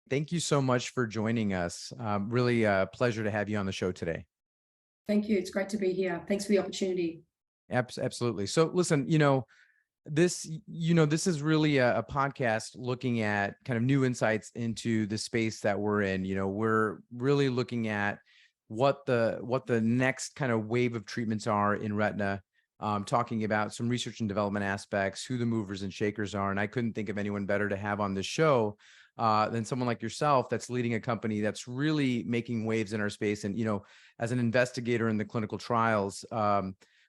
Thank you so much for joining us. Really a pleasure to have you on the show today. Thank you. It's great to be here. Thanks for the opportunity. Absolutely. So listen, this is really a podcast looking at kind of new insights into the space that we're in. We're really looking at what the next kind of wave of treatments are in retina, talking about some research and development aspects, who the movers and shakers are. And I couldn't think of anyone better to have on this show than someone like yourself that's leading a company that's really making waves in our space. And, as an investigator in the clinical trials,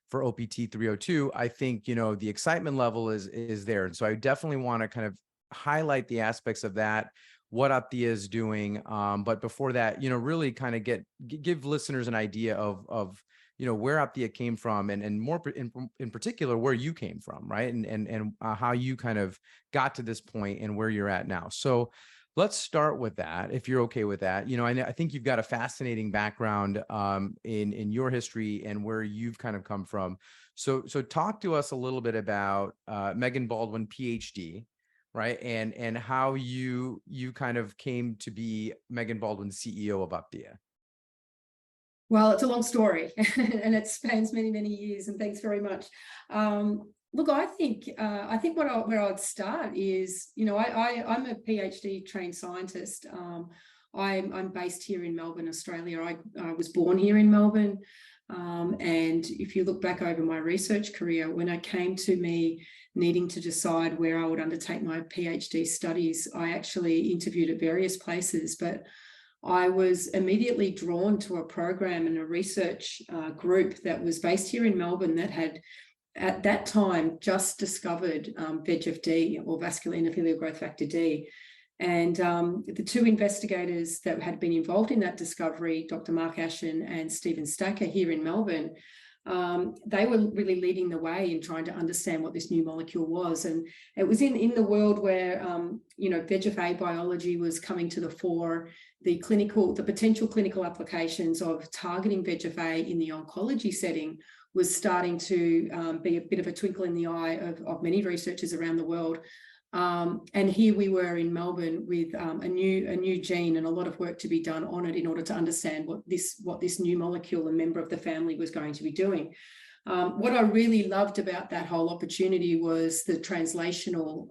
for OPT-302, I think, the excitement level is there. And so I definitely want to kind of highlight the aspects of that, what Opthea is doing. But before that, really kind of give listeners an idea of where Opthea came from, and more in particular, where you came from, right? And how you kind of got to this point and where you're at now. So let's start with that, if you're okay with that. I think you've got a fascinating background in your history and where you've kind of come from. So talk to us a little bit about Megan Baldwin, PhD, right? And how you kind of came to be Megan Baldwin, CEO of Opthea. Well, it's a long story and it spans many, many years, and thanks very much. Look, I think where I'd start is, I'm a PhD trained scientist. I'm based here in Melbourne, Australia. I was born here in Melbourne. And if you look back over my research career, when I came to me needing to decide where I would undertake my PhD studies, I actually interviewed at various places, but I was immediately drawn to a program and a research group that was based here in Melbourne that had, at that time, just discovered VEGF-D, or vascular endothelial growth factor D. And the two investigators that had been involved in that discovery, Dr. Mark Ashen and Stephen Stacker here in Melbourne, they were really leading the way in trying to understand what this new molecule was. And it was in the world where, VEGF-A biology was coming to the fore, the potential clinical applications of targeting VEGF-A in the oncology setting was starting to be a bit of a twinkle in the eye of many researchers around the world. And here we were in Melbourne with a new gene and a lot of work to be done on it in order to understand what this new molecule, a member of the family, was going to be doing. What I really loved about that whole opportunity was the translational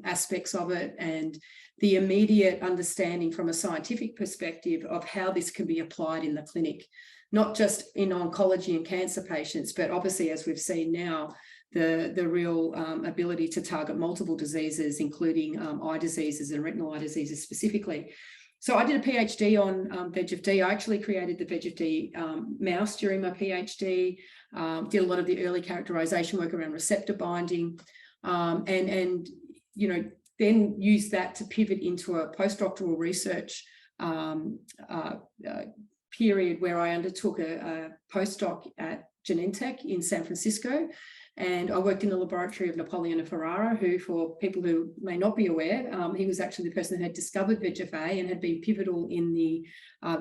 aspects of it and the immediate understanding from a scientific perspective of how this can be applied in the clinic, not just in oncology and cancer patients, but obviously, as we've seen now, the real ability to target multiple diseases, including eye diseases and retinal eye diseases specifically. So I did a PhD on VEGF-D. I actually created the VEGF-D mouse during my PhD, did a lot of the early characterization work around receptor binding, and then used that to pivot into a postdoctoral research period where I undertook a postdoc at Genentech in San Francisco. And I worked in the laboratory of Napoleon Ferrara, who, for people who may not be aware, he was actually the person who had discovered VEGF-A and had been pivotal in the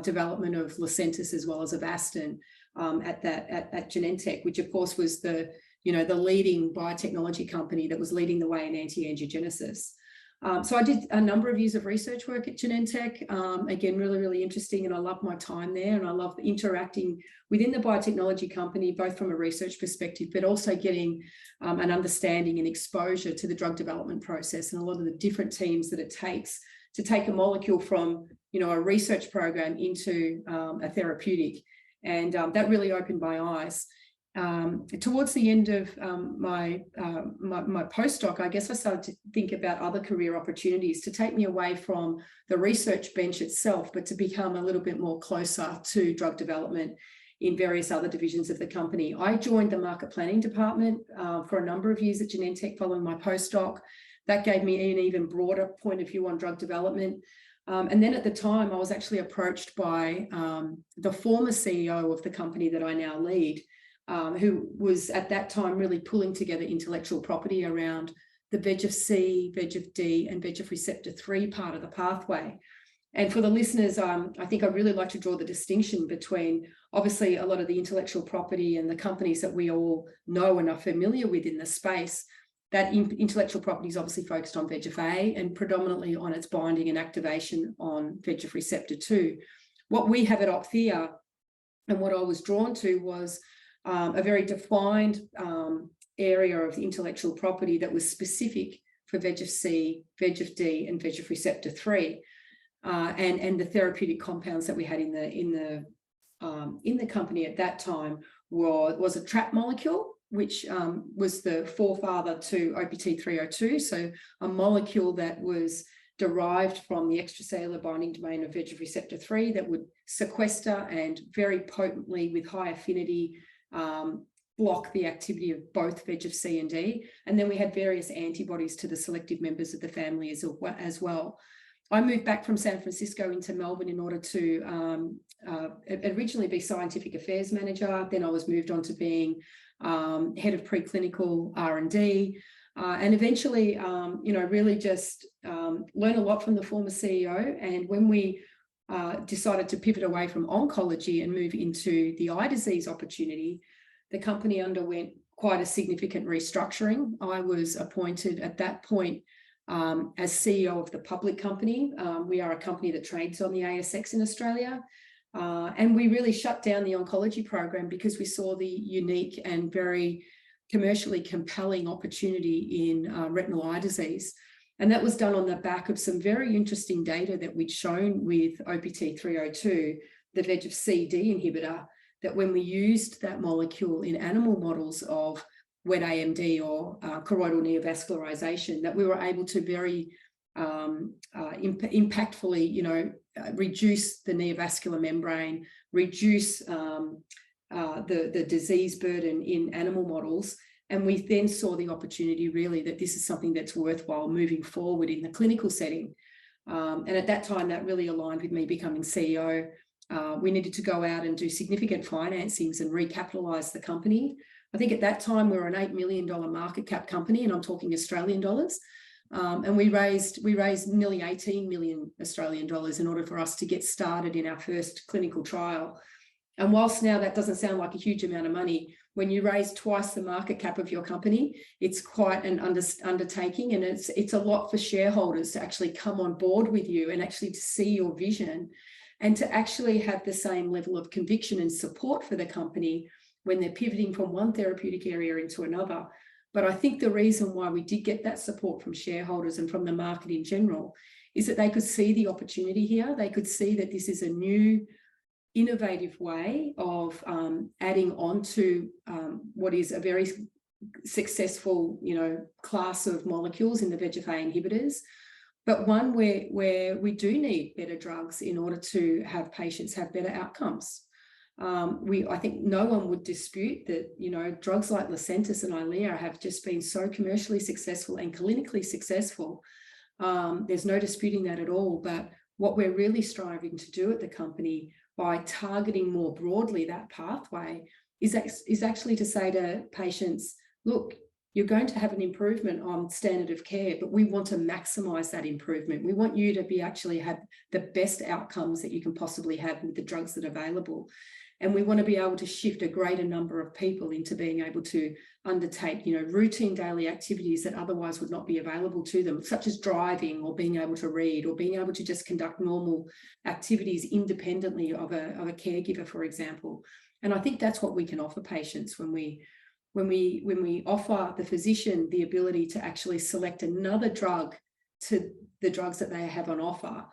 development of Lucentis as well as Avastin at Genentech, which of course was the leading biotechnology company that was leading the way in anti-angiogenesis. So I did a number of years of research work at Genentech, again, really, really interesting, and I love my time there, and I love interacting within the biotechnology company, both from a research perspective, but also getting an understanding and exposure to the drug development process and a lot of the different teams that it takes to take a molecule from, a research program into a therapeutic. And that really opened my eyes. Towards the end of my postdoc, I guess I started to think about other career opportunities to take me away from the research bench itself, but to become a little bit more closer to drug development in various other divisions of the company. I joined the market planning department for a number of years at Genentech following my postdoc. That gave me an even broader point of view on drug development. And then at the time, I was actually approached by the former CEO of the company that I now lead, who was at that time really pulling together intellectual property around the VEGF-C, VEGF-D, and VEGF receptor 3 part of the pathway. And for the listeners, I think I really like to draw the distinction between, obviously, a lot of the intellectual property and the companies that we all know and are familiar with in the space, that intellectual property is obviously focused on VEGF-A and predominantly on its binding and activation on VEGF receptor 2. What we have at Opthea, and what I was drawn to, was a very defined area of the intellectual property that was specific for VEGF-C, VEGF-D, and VEGF receptor 3, and the therapeutic compounds that we had in the company at that time was a trap molecule, which was the forefather to OPT-302, so a molecule that was derived from the extracellular binding domain of VEGF receptor 3 that would sequester and very potently, with high affinity, block the activity of both VEGF-C and D. And then we had various antibodies to the selective members of the family as well. I moved back from San Francisco into Melbourne in order to originally be scientific affairs manager. Then I was moved on to being head of preclinical R&D, and eventually, really just learn a lot from the former CEO. And when we decided to pivot away from oncology and move into the eye disease opportunity, the company underwent quite a significant restructuring. I was appointed at that point as CEO of the public company. We are a company that trades on the ASX in Australia. And we really shut down the oncology program because we saw the unique and very commercially compelling opportunity in retinal eye disease. And that was done on the back of some very interesting data that we'd shown with OPT-302, the VEGF-C/D inhibitor, that when we used that molecule in animal models of wet AMD or choroidal neovascularization, that we were able to very impactfully, reduce the neovascular membrane, reduce the disease burden in animal models. And we then saw the opportunity really that this is something that's worthwhile moving forward in the clinical setting. And at that time, that really aligned with me becoming CEO. We needed to go out and do significant financings and recapitalize the company. I think at that time we were an $8 million market cap company, and I'm talking Australian dollars. And we raised nearly 18 million Australian dollars in order for us to get started in our first clinical trial. And whilst now that doesn't sound like a huge amount of money, when you raise twice the market cap of your company, it's quite an undertaking, and it's a lot for shareholders to actually come on board with you and actually to see your vision and to actually have the same level of conviction and support for the company when they're pivoting from one therapeutic area into another. But I think the reason why we did get that support from shareholders and from the market in general is that they could see the opportunity here. They could see that this is a new, innovative way of adding on to what is a very successful, class of molecules in the VEGF-A inhibitors, but one where we do need better drugs in order to have patients have better outcomes. I think no one would dispute that, drugs like Lucentis and Eylea have just been so commercially successful and clinically successful. There's no disputing that at all. But what we're really striving to do at the company by targeting more broadly that pathway is actually to say to patients, look, you're going to have an improvement on standard of care, but we want to maximize that improvement. We want you to actually have the best outcomes that you can possibly have with the drugs that are available. And we want to be able to shift a greater number of people into being able to undertake, routine daily activities that otherwise would not be available to them, such as driving or being able to read or being able to just conduct normal activities independently of a caregiver, for example. And I think that's what we can offer patients when we offer the physician the ability to actually select another drug to the drugs that they have on offer,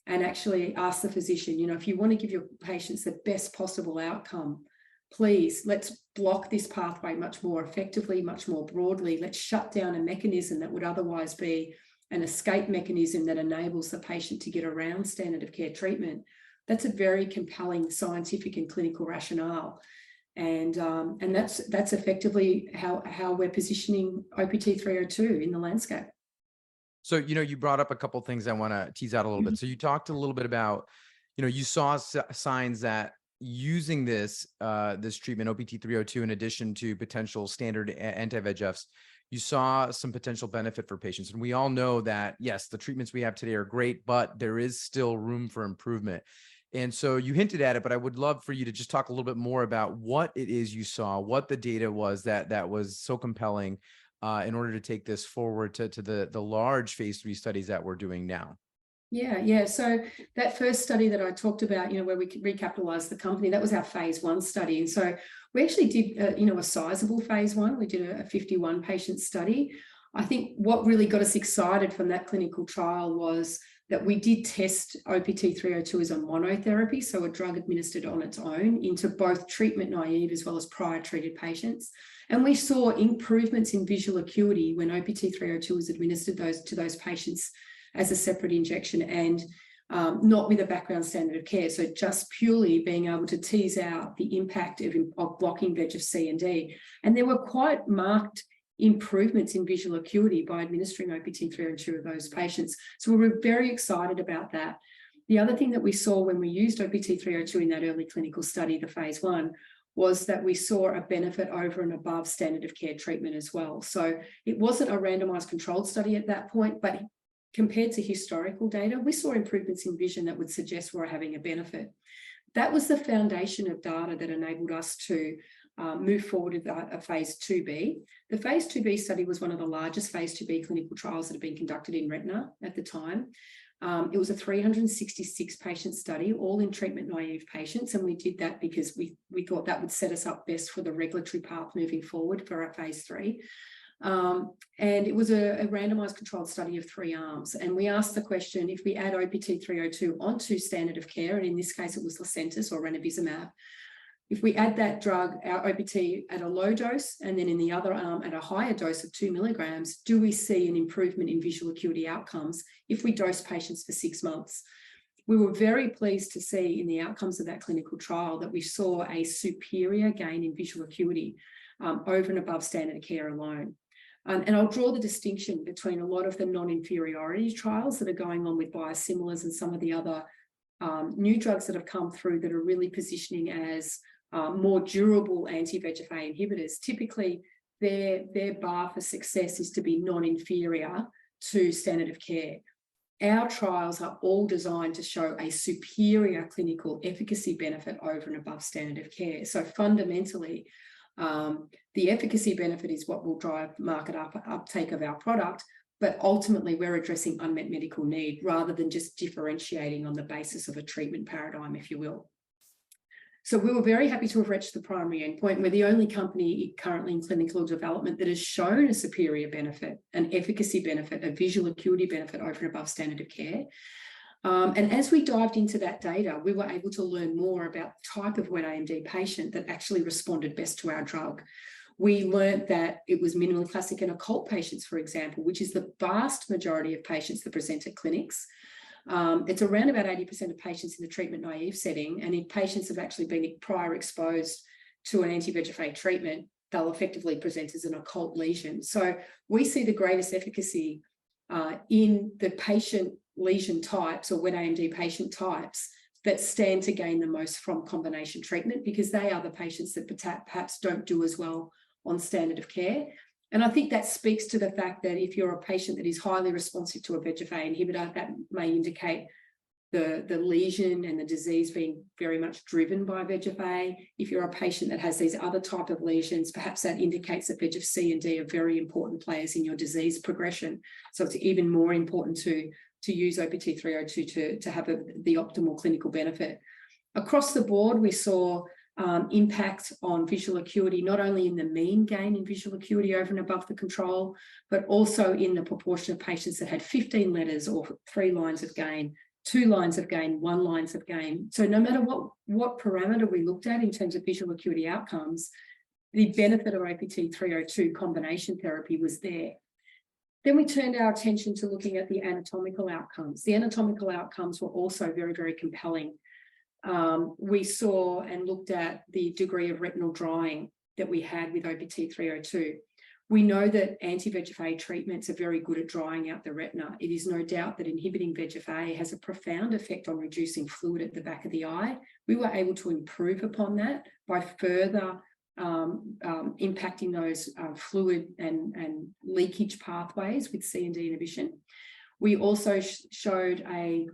and actually ask the physician, if you want to give your patients the best possible outcome, please, let's block this pathway much more effectively, much more broadly. Let's shut down a mechanism that would otherwise be an escape mechanism that enables the patient to get around standard of care treatment. That's a very compelling scientific and clinical rationale. And that's effectively how we're positioning OPT-302 in the landscape. So, you brought up a couple of things I want to tease out a little bit. So you talked a little bit about, you saw signs that using this treatment, OPT-302, in addition to potential standard anti-VEGFs, you saw some potential benefit for patients. And we all know that, yes, the treatments we have today are great, but there is still room for improvement. And so you hinted at it, but I would love for you to just talk a little bit more about what it is you saw, what the data was that was so compelling, in order to take this forward to the large phase 3 studies that we're doing now? Yeah. So that first study that I talked about, where we recapitalized the company, that was our phase 1 study. And so we actually did, a sizable phase 1. We did a 51 patient study. I think what really got us excited from that clinical trial was that we did test OPT-302 as a monotherapy, so a drug administered on its own into both treatment naive as well as prior treated patients. And we saw improvements in visual acuity when OPT-302 was administered to those patients as a separate injection and not with a background standard of care. So just purely being able to tease out the impact of blocking VEGF-C and D. And there were quite marked improvements in visual acuity by administering OPT-302 to those patients. So we were very excited about that. The other thing that we saw when we used OPT-302 in that early clinical study, the phase 1, was that we saw a benefit over and above standard of care treatment as well. So it wasn't a randomized controlled study at that point, but compared to historical data, we saw improvements in vision that would suggest we're having a benefit. That was the foundation of data that enabled us to move forward with a phase 2B. The phase 2B study was one of the largest phase 2B clinical trials that had been conducted in retina at the time. It was a 366 patient study, all in treatment naive patients. And we did that because we thought that would set us up best for the regulatory path moving forward for our phase 3. And it was a randomized controlled study of 3 arms. And we asked the question, if we add OPT-302 onto standard of care, and in this case, it was Lucentis or ranibizumab, if we add that drug, our OPT, at a low dose, and then in the other arm at a higher dose of 2 milligrams, do we see an improvement in visual acuity outcomes if we dose patients for 6 months? We were very pleased to see in the outcomes of that clinical trial that we saw a superior gain in visual acuity over and above standard of care alone. And I'll draw the distinction between a lot of the non-inferiority trials that are going on with biosimilars and some of the other new drugs that have come through that are really positioning as more durable anti-VEGF-A inhibitors. Typically, their bar for success is to be non-inferior to standard of care. Our trials are all designed to show a superior clinical efficacy benefit over and above standard of care. So fundamentally, the efficacy benefit is what will drive market uptake of our product, but ultimately we're addressing unmet medical need rather than just differentiating on the basis of a treatment paradigm, if you will. So we were very happy to have reached the primary endpoint. We're the only company currently in clinical development that has shown a superior benefit, an efficacy benefit, a visual acuity benefit over and above standard of care. And as we dived into that data, we were able to learn more about the type of wet AMD patient that actually responded best to our drug. We learned that it was minimally classic and occult patients, for example, which is the vast majority of patients that present at clinics. It's around about 80% of patients in the treatment naive setting. And if patients have actually been prior exposed to an anti-VEGF-A treatment, they'll effectively present as an occult lesion. So we see the greatest efficacy in the patient lesion types or wet AMD patient types that stand to gain the most from combination treatment, because they are the patients that perhaps don't do as well on standard of care. And I think that speaks to the fact that if you're a patient that is highly responsive to a VEGF-A inhibitor, that may indicate the lesion and the disease being very much driven by VEGF-A. If you're a patient that has these other type of lesions, perhaps that indicates that VEGF-C and D are very important players in your disease progression. So it's even more important to use OPT-302 to have the optimal clinical benefit. Across the board, we saw impact on visual acuity, not only in the mean gain in visual acuity over and above the control, but also in the proportion of patients that had 15 letters or 3 lines of gain, 2 lines of gain, 1 lines of gain. So no matter what parameter we looked at in terms of visual acuity outcomes, the benefit of OPT-302 combination therapy was there. Then we turned our attention to looking at the anatomical outcomes. The anatomical outcomes were also very, very compelling. We saw and looked at the degree of retinal drying that we had with OPT-302. We know that anti-VEGF-A treatments are very good at drying out the retina. It is no doubt that inhibiting VEGF-A has a profound effect on reducing fluid at the back of the eye. We were able to improve upon that by further impacting those fluid and leakage pathways with C and D inhibition. We also showed a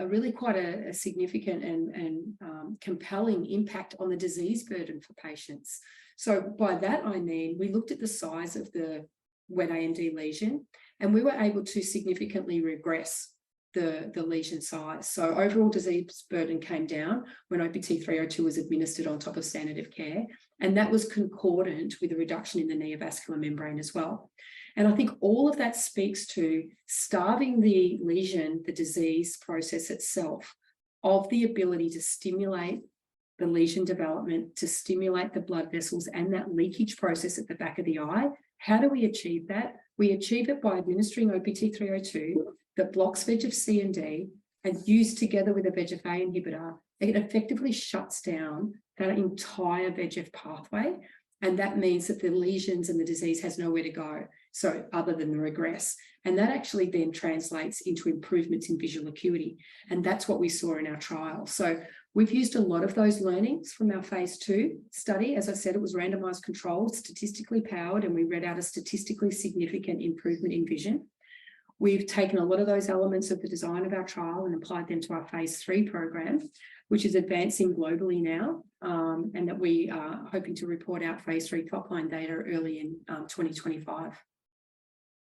really quite a significant and compelling impact on the disease burden for patients. So by that, I mean, we looked at the size of the wet AMD lesion, and we were able to significantly regress the lesion size. So overall disease burden came down when OPT-302 was administered on top of standard of care, and that was concordant with a reduction in the neovascular membrane as well. And I think all of that speaks to starving the lesion, the disease process itself, of the ability to stimulate the lesion development, to stimulate the blood vessels and that leakage process at the back of the eye. How do we achieve that? We achieve it by administering OPT-302 that blocks VEGF-C and D, and used together with a VEGF-A inhibitor, it effectively shuts down that entire VEGF pathway. And that means that the lesions and the disease has nowhere to go, so other than the regress. And that actually then translates into improvements in visual acuity. And that's what we saw in our trial. So we've used a lot of those learnings from our phase 2 study. As I said, it was randomized controlled, statistically powered, and we read out a statistically significant improvement in vision. We've taken a lot of those elements of the design of our trial and applied them to our phase 3 program, which is advancing globally now, and that we are hoping to report out phase 3 top-line data early in 2025.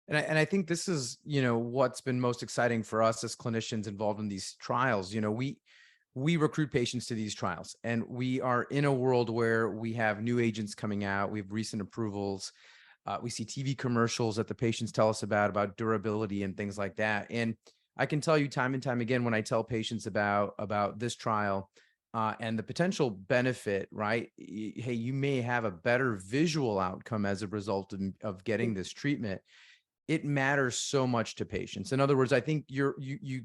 And I think this is, what's been most exciting for us as clinicians involved in these trials. We recruit patients to these trials, and we are in a world where we have new agents coming out. We have recent approvals. We see TV commercials that the patients tell us about durability and things like that. And I can tell you time and time again, when I tell patients about this trial and the potential benefit, right? Hey, you may have a better visual outcome as a result of getting this treatment. It matters so much to patients. In other words, I think you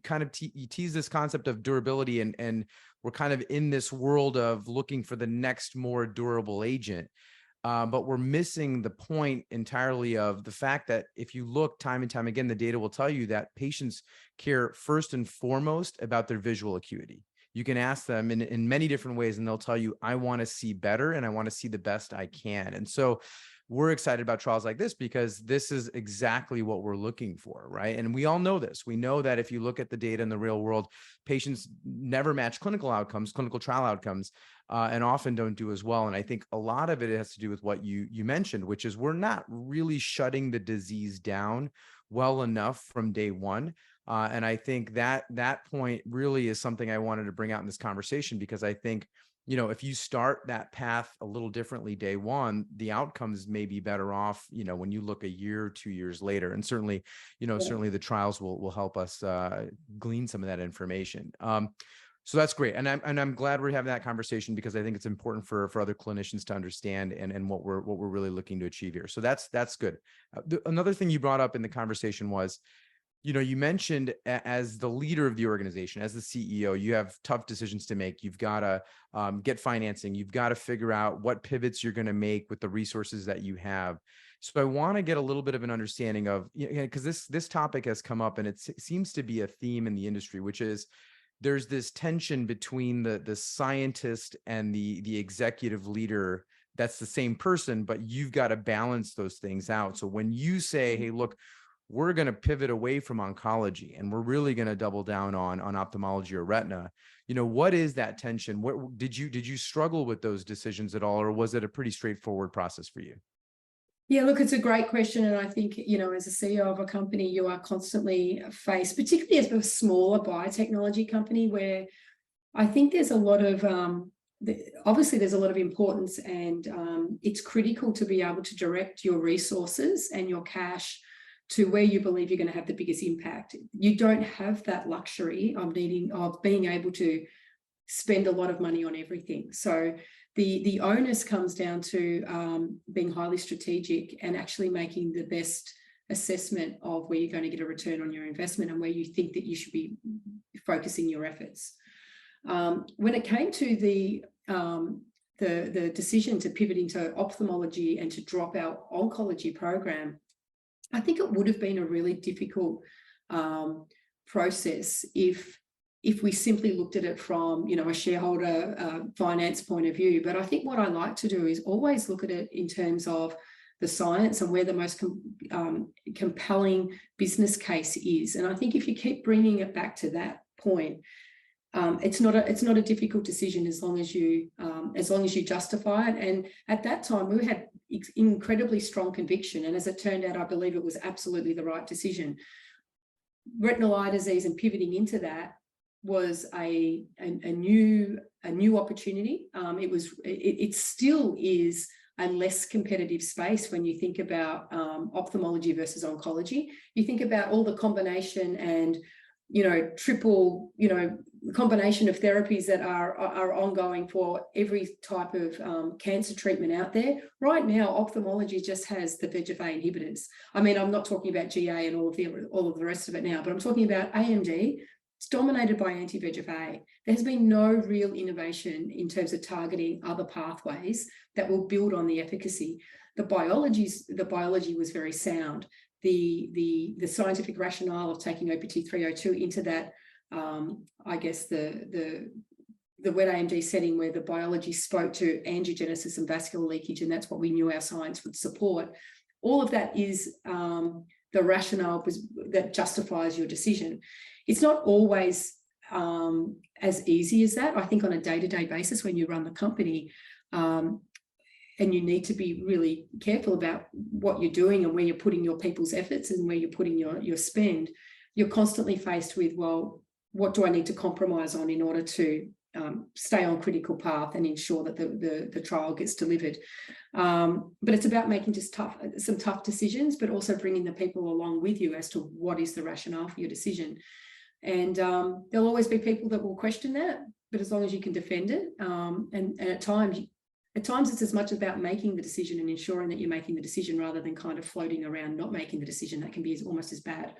kind of you tease this concept of durability, and we're kind of in this world of looking for the next more durable agent. But we're missing the point entirely of the fact that if you look time and time again, the data will tell you that patients care first and foremost about their visual acuity. You can ask them in many different ways, and they'll tell you, I want to see better and I want to see the best I can. And so we're excited about trials like this because this is exactly what we're looking for, right? And we all know this. We know that if you look at the data in the real world, patients never match clinical trial outcomes, and often don't do as well. And I think a lot of it has to do with what you mentioned, which is we're not really shutting the disease down well enough from day one. And I think that point really is something I wanted to bring out in this conversation, because I think, if you start that path a little differently day one, the outcomes may be better off, when you look a year, 2 years later. And certainly, certainly the trials will help us glean some of that information. So that's great. And I'm glad we're having that conversation, because I think it's important for other clinicians to understand and what we're really looking to achieve here. So that's good. Another thing you brought up in the conversation was, you mentioned as the leader of the organization, as the CEO, you have tough decisions to make. You've got to get financing. You've got to figure out what pivots you're going to make with the resources that you have. So I want to get a little bit of an understanding of, because this topic has come up, and it seems to be a theme in the industry, which is there's this tension between the scientist and the executive leader. That's the same person, but you've got to balance those things out. So when you say, hey, look, we're going to pivot away from oncology and we're really going to double down on ophthalmology or retina, what is that tension? What did you struggle with those decisions at all, or was it a pretty straightforward process for you? Yeah, look, it's a great question. And I think, as a CEO of a company, you are constantly faced, particularly as a smaller biotechnology company, where I think there's a lot of, obviously there's a lot of importance, and it's critical to be able to direct your resources and your cash to where you believe you're going to have the biggest impact. You don't have that luxury of being able to spend a lot of money on everything. So the onus comes down to being highly strategic and actually making the best assessment of where you're going to get a return on your investment and where you think that you should be focusing your efforts. When it came to the decision to pivot into ophthalmology and to drop our oncology program, I think it would have been a really difficult process if we simply looked at it from, a shareholder finance point of view. But I think what I like to do is always look at it in terms of the science and where the most compelling business case is. And I think if you keep bringing it back to that point, it's not a difficult decision as long as you justify it. And at that time, we had incredibly strong conviction. And as it turned out, I believe it was absolutely the right decision. Retinal eye disease and pivoting into that was a new opportunity. It still is a less competitive space when you think about ophthalmology versus oncology. You think about all the combination and triple combination of therapies that are ongoing for every type of cancer treatment out there. Right now, ophthalmology just has the VEGF-A inhibitors. I mean, I'm not talking about GA and all of the rest of it now, but I'm talking about AMD. It's dominated by anti-VEGF-A. There has been no real innovation in terms of targeting other pathways that will build on the efficacy. The biology was very sound. The scientific rationale of taking OPT-302 into that, I guess the wet AMD setting where the biology spoke to angiogenesis and vascular leakage, and that's what we knew our science would support. All of that is the rationale that justifies your decision. It's not always as easy as that. I think on a day-to-day basis when you run the company, and you need to be really careful about what you're doing and where you're putting your people's efforts and where you're putting your spend, you're constantly faced with, well, what do I need to compromise on in order to stay on critical path and ensure that the trial gets delivered. But it's about making just some tough decisions, but also bringing the people along with you as to what is the rationale for your decision. And there'll always be people that will question that, but as long as you can defend it, and at times it's as much about making the decision and ensuring that you're making the decision rather than kind of floating around not making the decision. That can be almost as bad.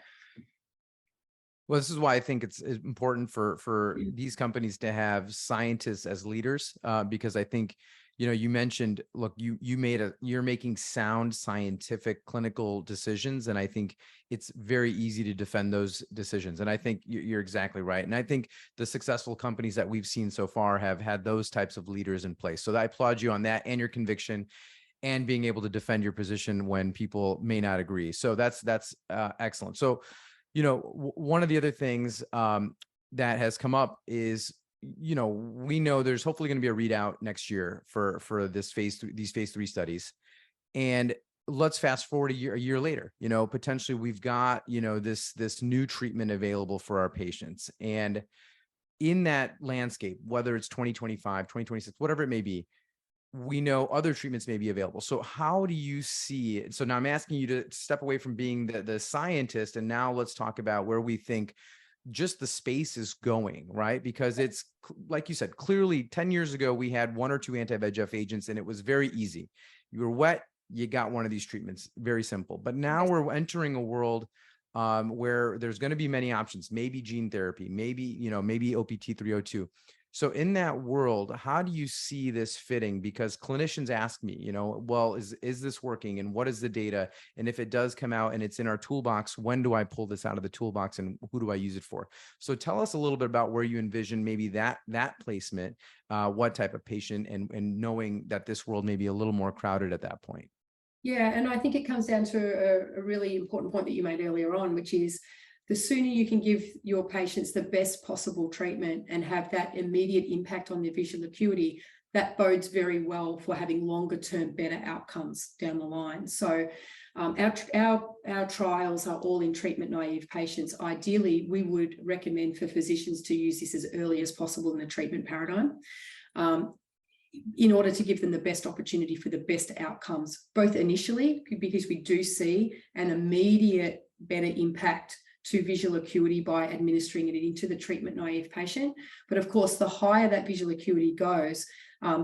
Well, this is why I think it's important for these companies to have scientists as leaders, because I think, you mentioned, look, you're making sound scientific clinical decisions, and I think it's very easy to defend those decisions. And I think you're exactly right. And I think the successful companies that we've seen so far have had those types of leaders in place. So I applaud you on that and your conviction and being able to defend your position when people may not agree. So that's excellent. So, one of the other things that has come up is, we know there's hopefully going to be a readout next year for these phase 3 studies. And let's fast forward a year later, potentially we've got, this new treatment available for our patients. And in that landscape, whether it's 2025, 2026, whatever it may be, we know other treatments may be available. So how do you see it? So now I'm asking you to step away from being the scientist, and now let's talk about where we think just the space is going, right? Because it's, like you said, clearly 10 years ago, we had 1 or 2 anti-VEGF agents, and it was very easy. You were wet, you got one of these treatments, very simple. But now we're entering a world where there's going to be many options, maybe gene therapy, maybe OPT-302. So in that world, how do you see this fitting? Because clinicians ask me, well, is this working, and what is the data? And if it does come out and it's in our toolbox, when do I pull this out of the toolbox and who do I use it for? So tell us a little bit about where you envision maybe that placement, what type of patient, and knowing that this world may be a little more crowded at that point. Yeah, and I think it comes down to a really important point that you made earlier on, which is the sooner you can give your patients the best possible treatment and have that immediate impact on their visual acuity, that bodes very well for having longer term better outcomes down the line. So our trials are all in treatment naive patients. Ideally, we would recommend for physicians to use this as early as possible in the treatment paradigm, in order to give them the best opportunity for the best outcomes, both initially, because we do see an immediate better impact to visual acuity by administering it into the treatment naive patient. But of course, the higher that visual acuity goes,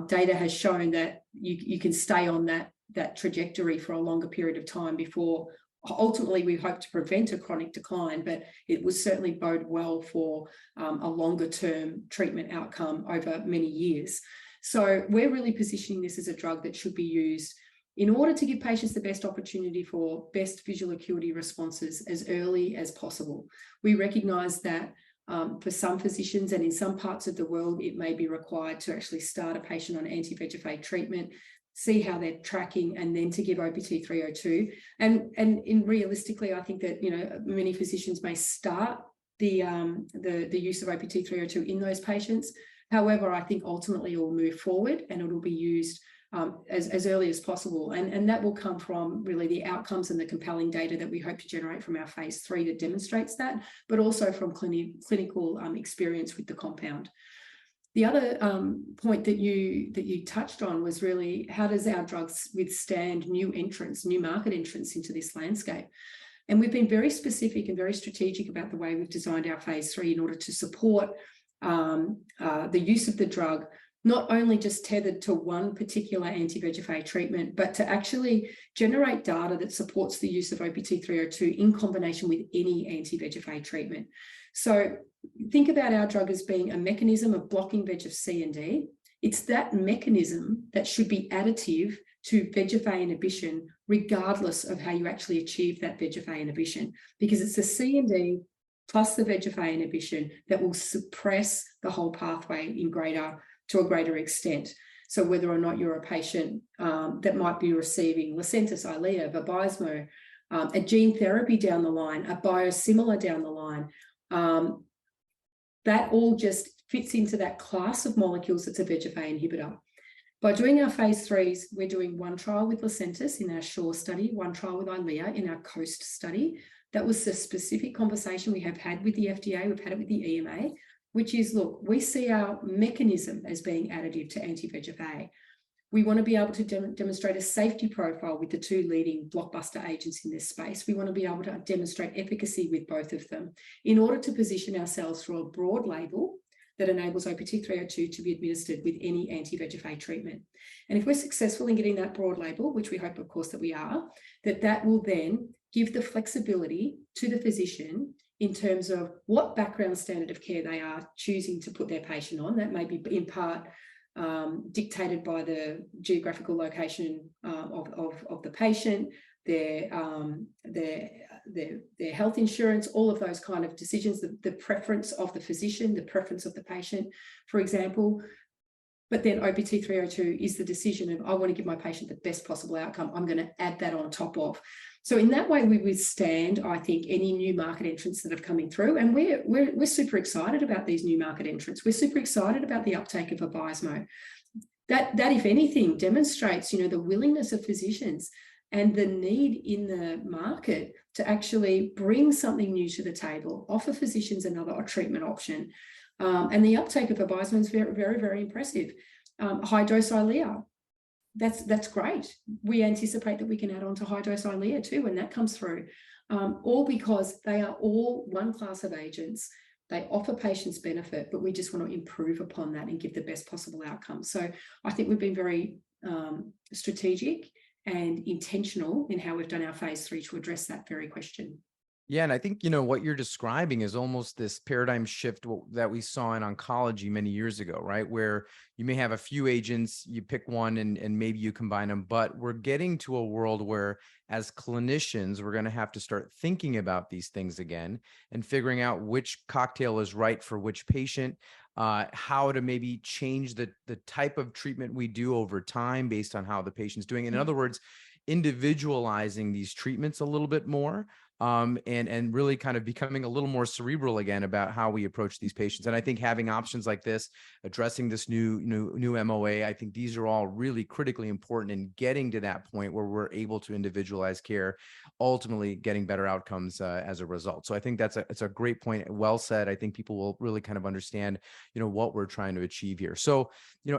data has shown that you can stay on that trajectory for a longer period of time before ultimately we hope to prevent a chronic decline, but it would certainly bode well for a longer term treatment outcome over many years. So we're really positioning this as a drug that should be used in order to give patients the best opportunity for best visual acuity responses as early as possible. We recognise that for some physicians and in some parts of the world, it may be required to actually start a patient on anti-VEGF-A treatment, see how they're tracking, and then to give OPT-302. And realistically, I think that many physicians may start the use of OPT-302 in those patients. However, I think ultimately it will move forward and it will be used as early as possible. And that will come from really the outcomes and the compelling data that we hope to generate from our phase 3 that demonstrates that, but also from clinical experience with the compound. The other point that you touched on was really, how does our drugs withstand new entrants, new market entrants into this landscape? And we've been very specific and very strategic about the way we've designed our phase 3 in order to support the use of the drug, not only just tethered to one particular anti-VEGF-A treatment, but to actually generate data that supports the use of OPT-302 in combination with any anti-VEGF-A treatment. So think about our drug as being a mechanism of blocking VEGF-C and D. It's that mechanism that should be additive to VEGF-A inhibition, regardless of how you actually achieve that VEGF-A inhibition, because it's the C and D plus the VEGF-A inhibition that will suppress the whole pathway to a greater extent. So whether or not you're a patient that might be receiving Lucentis, Eylea, Vabysmo, a gene therapy down the line, a biosimilar down the line, that all just fits into that class of molecules that's a VEGF-A inhibitor. By doing our phase 3s, we're doing one trial with Lucentis in our SHORE study, one trial with Eylea in our COAST study. That was the specific conversation we have had with the FDA, we've had it with the EMA, which is, look, we see our mechanism as being additive to anti-VEGF-A. We want to be able to demonstrate a safety profile with the two leading blockbuster agents in this space. We want to be able to demonstrate efficacy with both of them in order to position ourselves through a broad label that enables OPT-302 to be administered with any anti-VEGF-A treatment. And if we're successful in getting that broad label, which we hope, of course, that we are, that will then give the flexibility to the physician in terms of what background standard of care they are choosing to put their patient on. That may be in part dictated by the geographical location of the patient, their health insurance, all of those kind of decisions, the preference of the physician, the preference of the patient, for example. But then OPT-302 is the decision of, I want to give my patient the best possible outcome. I'm going to add that on top of. So in that way, we withstand, I think, any new market entrants that have coming through. And we're super excited about these new market entrants. We're super excited about the uptake of Vabysmo. That, if anything, demonstrates, the willingness of physicians and the need in the market to actually bring something new to the table, offer physicians another treatment option. And the uptake of Vabysmo is very, very, very impressive. High-dose Eylea. That's great. We anticipate that we can add on to high-dose Eylea too when that comes through, all because they are all one class of agents. They offer patients benefit, but we just want to improve upon that and give the best possible outcome. So I think we've been very strategic and intentional in how we've done our phase 3 to address that very question. Yeah. And I think, what you're describing is almost this paradigm shift that we saw in oncology many years ago, right? Where you may have a few agents, you pick one and maybe you combine them, but we're getting to a world where as clinicians, we're going to have to start thinking about these things again and figuring out which cocktail is right for which patient, how to maybe change the type of treatment we do over time based on how the patient's doing. In other words, individualizing these treatments a little bit more. And really kind of becoming a little more cerebral again about how we approach these patients. And I think having options like this, addressing this new MOA, I think these are all really critically important in getting to that point where we're able to individualize care, ultimately getting better outcomes as a result. So I think it's a great point. Well said. I think people will really kind of understand, what we're trying to achieve here. So,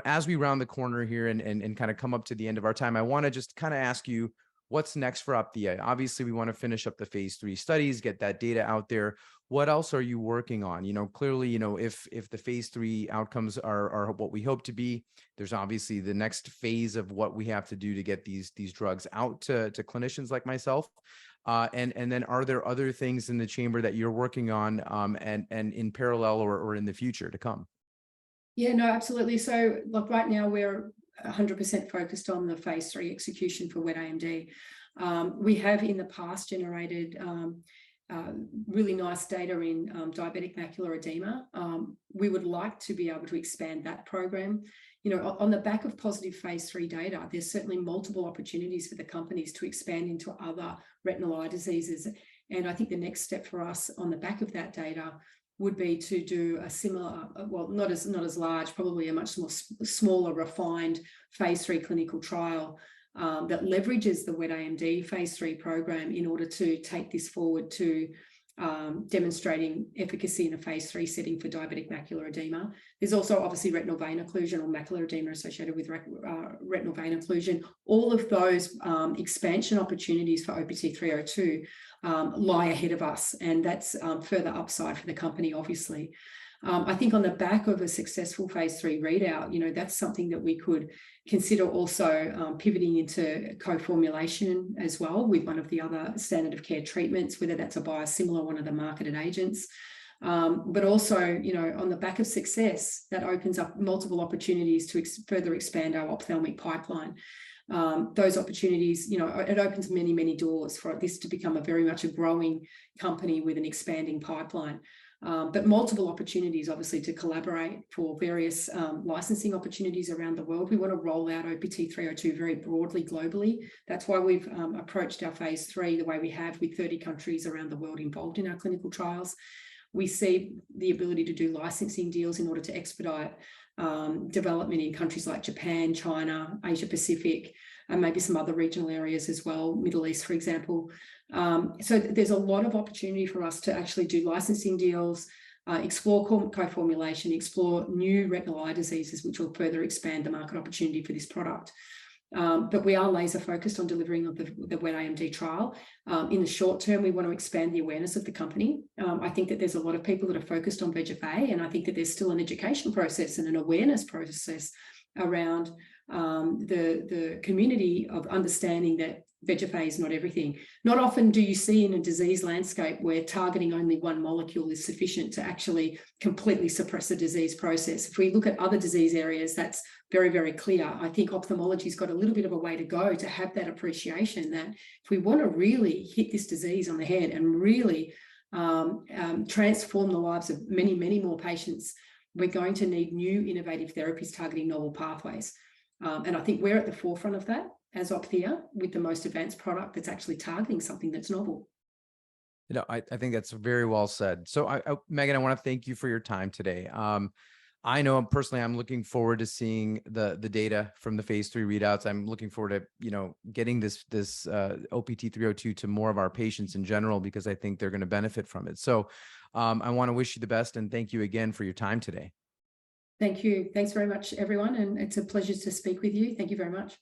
as we round the corner here and kind of come up to the end of our time, I want to just kind of ask you, what's next for Opthea? Obviously, we want to finish up the phase 3 studies, get that data out there. What else are you working on? Clearly, if the phase 3 outcomes are what we hope to be, there's obviously the next phase of what we have to do to get these drugs out to clinicians like myself. And then are there other things in the chamber that you're working on and in parallel or in the future to come? Yeah, no, absolutely. So look, right now we're 100% focused on the phase 3 execution for wet AMD. We have in the past generated really nice data in diabetic macular edema. We would like to be able to expand that program. On the back of positive phase 3 data, there's certainly multiple opportunities for the companies to expand into other retinal eye diseases. And I think the next step for us on the back of that data would be to do a similar, well, not as large, probably a much more smaller, refined phase 3 clinical trial that leverages the wet AMD phase 3 program in order to take this forward to demonstrating efficacy in a phase 3 setting for diabetic macular edema. There's also obviously retinal vein occlusion or macular edema associated with retinal vein occlusion. All of those expansion opportunities for OPT-302 lie ahead of us, and that's further upside for the company, obviously. I think on the back of a successful phase 3 readout, that's something that we could consider also pivoting into co-formulation as well with one of the other standard of care treatments, whether that's a biosimilar, one of the marketed agents. But also, on the back of success, that opens up multiple opportunities to further expand our ophthalmic pipeline. Those opportunities, it opens many, many doors for this to become very much a growing company with an expanding pipeline. But multiple opportunities, obviously, to collaborate for various licensing opportunities around the world. We want to roll out OPT-302 very broadly globally. That's why we've approached our phase 3 the way we have, with 30 countries around the world involved in our clinical trials. We see the ability to do licensing deals in order to expedite development in countries like Japan, China, Asia Pacific, and maybe some other regional areas as well, Middle East, for example. So there's a lot of opportunity for us to actually do licensing deals, explore co-formulation, explore new retinal eye diseases, which will further expand the market opportunity for this product. But we are laser focused on delivering of the wet AMD trial. In the short term, we want to expand the awareness of the company. I think that there's a lot of people that are focused on VEGF-A, and I think that there's still an education process and an awareness process around the community of understanding that VEGF-A is not everything. Not often do you see in a disease landscape where targeting only one molecule is sufficient to actually completely suppress a disease process. If we look at other disease areas, that's very, very clear. I think ophthalmology's got a little bit of a way to go to have that appreciation that if we want to really hit this disease on the head and really transform the lives of many, many more patients, we're going to need new innovative therapies targeting novel pathways. And I think we're at the forefront of that as Opthea, with the most advanced product that's actually targeting something that's novel. I think that's very well said. So Megan, I want to thank you for your time today. I know personally, I'm looking forward to seeing the data from the phase 3 readouts. I'm looking forward to, getting this OPT-302 to more of our patients in general, because I think they're going to benefit from it. So I want to wish you the best, and thank you again for your time today. Thank you. Thanks very much, everyone. And it's a pleasure to speak with you. Thank you very much.